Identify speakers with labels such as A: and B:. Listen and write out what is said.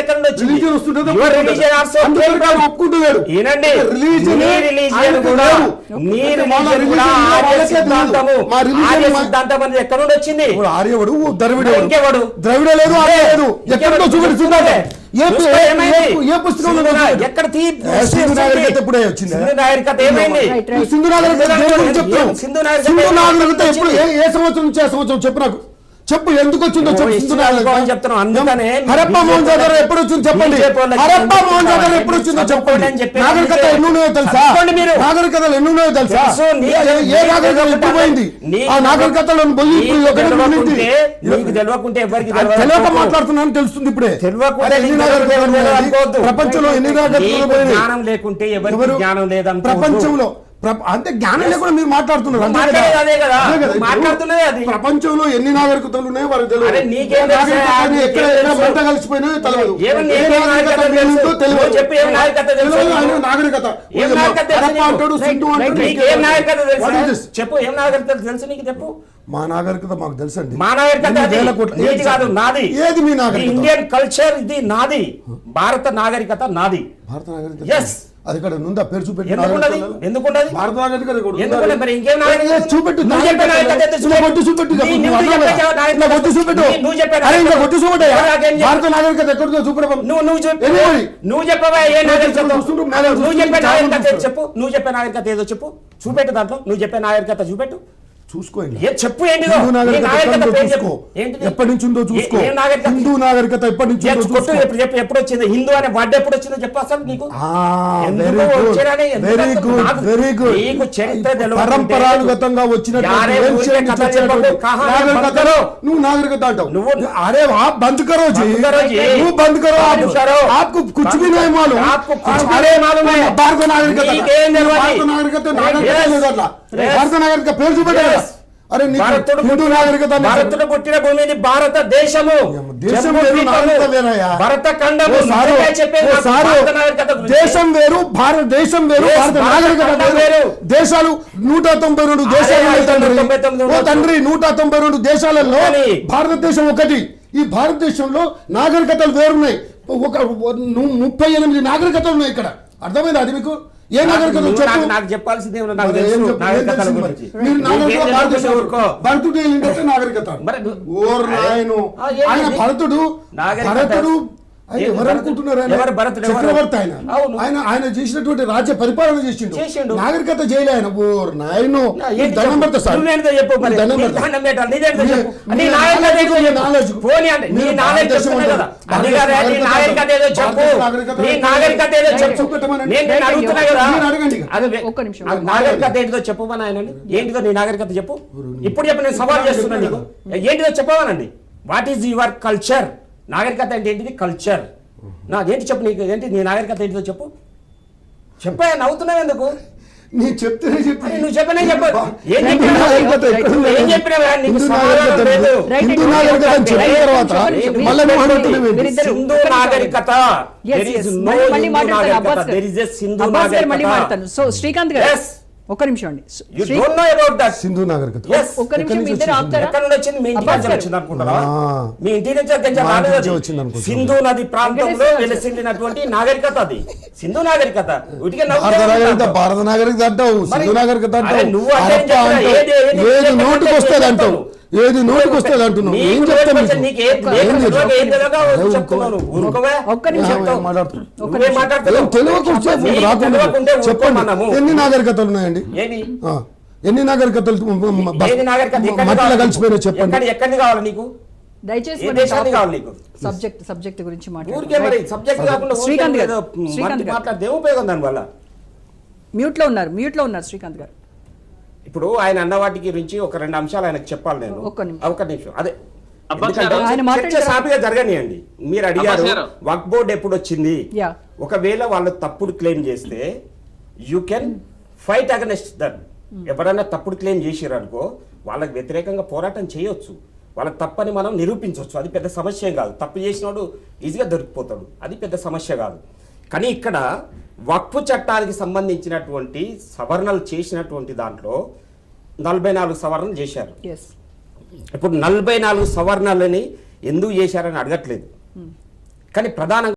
A: ఎక్కడ నుంచి వచ్చింది? యువర్ రిలీజియన్ ఆల్సో
B: ఒప్పుకుంటున్నాడు.
A: ఏనండి, నీ రిలీజియన్ కూడా ఆర్య సిద్ధాంతము, ఆర్య సిద్ధాంతం అనేది ఎక్కడ నుండి వచ్చింది?
B: ఆర్యవుడు ద్రవిడ,
A: ఇంకెవడు?
B: ద్రవిడ లేదు, ఆర్య లేదు. ఎక్కడో చూపెడుతున్నాడు. ఏ పుస్తకంలో
A: ఎక్కడ
B: సింధు నాగరికత ఎప్పుడే వచ్చింది?
A: సింధు నాగరికత ఏమైంది?
B: సింధు నాగరికత ఎప్పుడు, ఏ సంవత్సరం నుంచి ఆ సంవత్సరం చెప్పు నాకు. చెప్పు ఎందుకు వచ్చిందో
A: చెప్తున్నాను. అందుకనే
B: హరప్ప మోహన్జాదర్ ఎప్పుడు వచ్చిందో చెప్పండి. హరప్ప మోహన్జాదర్ ఎప్పుడు వచ్చిందో చెప్పండి. నాగరికత ఎన్ని ఉన్నాయో తెలుసా? నాగరికతలు ఎన్ని ఉన్నాయో తెలుసా? ఏ నాగరికత ఎప్పుడు పోయింది? ఆ నాగరికతలో పోయి తెలియక మాట్లాడుతున్నాను, తెలుస్తుంది ఇప్పుడే. ప్రపంచంలో ఎన్ని నాగరికతలు పోయినాయి?
A: జ్ఞానం లేకుంటే ఎవరికి జ్ఞానం లేదని
B: ప్రపంచంలో అంటే జ్ఞానం లేకుండా మీరు మాట్లాడుతున్నారు. ప్రపంచంలో ఎన్ని నాగరికతలు ఉన్నాయో వారికి తెలియదు. ఎక్కడ మంట కలిసిపోయినాయో తెలియదు. నాగరికత అంటాడు, సింధు అంటాడు.
A: చెప్పు, ఏం నాగరికత తెలుసు నీకు? చెప్పు.
B: మా నాగరికత మాకు తెలుసండి.
A: మా నాగరికత కాదు, నాది.
B: ఏది మీ నాగరికత?
A: ఇండియన్ కల్చర్ ఇది నాది. భారత నాగరికత నాది.
B: భారత నాగరికత
A: ఎస్.
B: అది ఇక్కడ నుందా పేరు చూపెట్టి
A: ఎందుకుండదు?
B: భారత నాగరికత
A: చూపెట్టు.
B: భారత నాగరికత ఎక్కడుందో చూపెట్టు.
A: నువ్వు చెప్పవా? ఏ నాగరికత? నువ్వు చెప్పే నాగరికత చెప్పు. నువ్వు చెప్పే నాగరికత ఏదో చెప్పు, చూపెట్టు. దాంట్లో నువ్వు చెప్పే నాగరికత చూపెట్టు.
B: చూసుకోండి.
A: చెప్పు. ఏంటి
B: ఎప్పటి నుంచి ఉందో చూసుకో. హిందూ నాగరికత ఎప్పటి నుంచి
A: ఎప్పుడు వచ్చింది? హిందూ అనే వర్డ్ ఎప్పుడు వచ్చిందో చెప్పు అసలు నీకు.
B: Very good.
A: నీకు చరిత్ర
B: పరంపరాగతంగా వచ్చిన నువ్వు నాగరికత అంటావు.
A: నువ్వు
B: అరే బంద్ కరో జీ, నువ్వు బంద్ కరో. आपको कुछ भी नहीं मालूम. अरे భారత నాగరికత, భారత నాగరికత, భారత నాగరికత పేరు చూపెట్టారు. అరే హిందూ నాగరికత,
A: భారతుడు పుట్టిన భూమిని భారతదేశము.
B: దేశం వేరు, నాగరికత వేరయ్యా.
A: భరత ఖండము.
B: దేశం వేరు, భారతదేశం వేరు, భారత నాగరికత వేరు. దేశాలు 192 దేశాలు తండ్రి. 192 దేశాలలో భారతదేశం ఒకటి. ఈ భారతదేశంలో నాగరికతలు వేరున్నాయి. 38 నాగరికతలు ఉన్నాయి ఇక్కడ. అర్థమైంది అది మీకు? ఏ నాగరికత
A: నాకు చెప్పాల్సిందే.
B: భరతుడు నాగరికత. ఆయన భరతుడు చక్రవర్తి. ఆయన చేసినటువంటి రాజ్య పరిపాలన చేసిండు. నాగరికత చేయలే ఆయన. దండం పెడతా సార్.
A: నాగరికత ఏంటిదో చెప్పమని ఆయన. ఏంటిదో నీ నాగరికత చెప్పు. ఇప్పుడు చెప్పు, నేను సవాల్ చేస్తున్నా నీకు. ఏంటిదో చెప్పవానండి. What is your culture? నాగరికత అంటే ఏంటిది? కల్చర్. నాకేంటి చెప్పు. నీకు ఏంటి నీ నాగరికత ఏంటిదో చెప్పు. చెప్పా. నవ్వుతున్నావు ఎందుకు?
B: నీ చెప్తేనే చెప్పి.
A: నువ్వు చెప్పనే చెప్పు. ఏం చెప్పినావా? సింధు నాగరికత.
C: శ్రీకాంత్ గారు ఒక్క నిమిషం అండి.
B: సింధు నాగరికత
C: ఒక్క నిమిషం.
A: మీ ఇంటి నుంచి వచ్చింది. సింధు నది ప్రాంతంలో వెలసిల్లినటువంటి నాగరికత అది. సింధు నాగరికత.
B: భారత నాగరికత అంటావు, సింధు నాగరికత అంటావు.
A: నువ్వు
B: ఏది నోటికి వస్తుంది అంటావు. ఏది నోటికి వస్తుంది అంటున్నావు. ఏం చెప్తాను? చెప్పండి, ఎన్ని నాగరికతలు ఉన్నాయండి? ఎన్ని నాగరికతలు మట్టిలో కలిసిపోయినా చెప్పండి.
A: ఎక్కడిది కావాలి నీకు?
C: దయచేసి సబ్జెక్ట్ గురించి
A: మాట్లాడండి.
C: శ్రీకాంత్ గారు
A: మాట్లాడితే ఉపయోగం దానివల్ల.
C: మ్యూట్ లో ఉన్నారు శ్రీకాంత్ గారు.
A: ఇప్పుడు ఆయన అన్న వాటి గురించి ఒక 2 అంశాలు ఆయనకు చెప్పాలి నేను. ఒక్క నిమిషం. అదే సాపిగా జరగనియండి. మీరు అడిగారు వక్ఫ్ బోర్డు ఎప్పుడు వచ్చింది. ఒకవేళ వాళ్ళు తప్పుడు క్లెయిమ్ చేస్తే you can fight against that. ఎవరైనా తప్పుడు క్లెయిమ్ చేసారు అనుకో, వాళ్ళకి వ్యతిరేకంగా పోరాటం చేయొచ్చు. వాళ్ళకి తప్పని మనం నిరూపించవచ్చు. అది పెద్ద సమస్య కాదు. తప్పు చేసినోడు ఈజీగా దొరికిపోతాడు. అది పెద్ద సమస్య కాదు. కానీ ఇక్కడ వక్ఫ్ చట్టానికి సంబంధించినటువంటి సవరణలు చేసినటువంటి దాంట్లో 44 సవరణలు చేశారు. ఇప్పుడు 44 సవరణలని ఎందుకు చేశారని అడగట్లేదు. కానీ ప్రధానంగా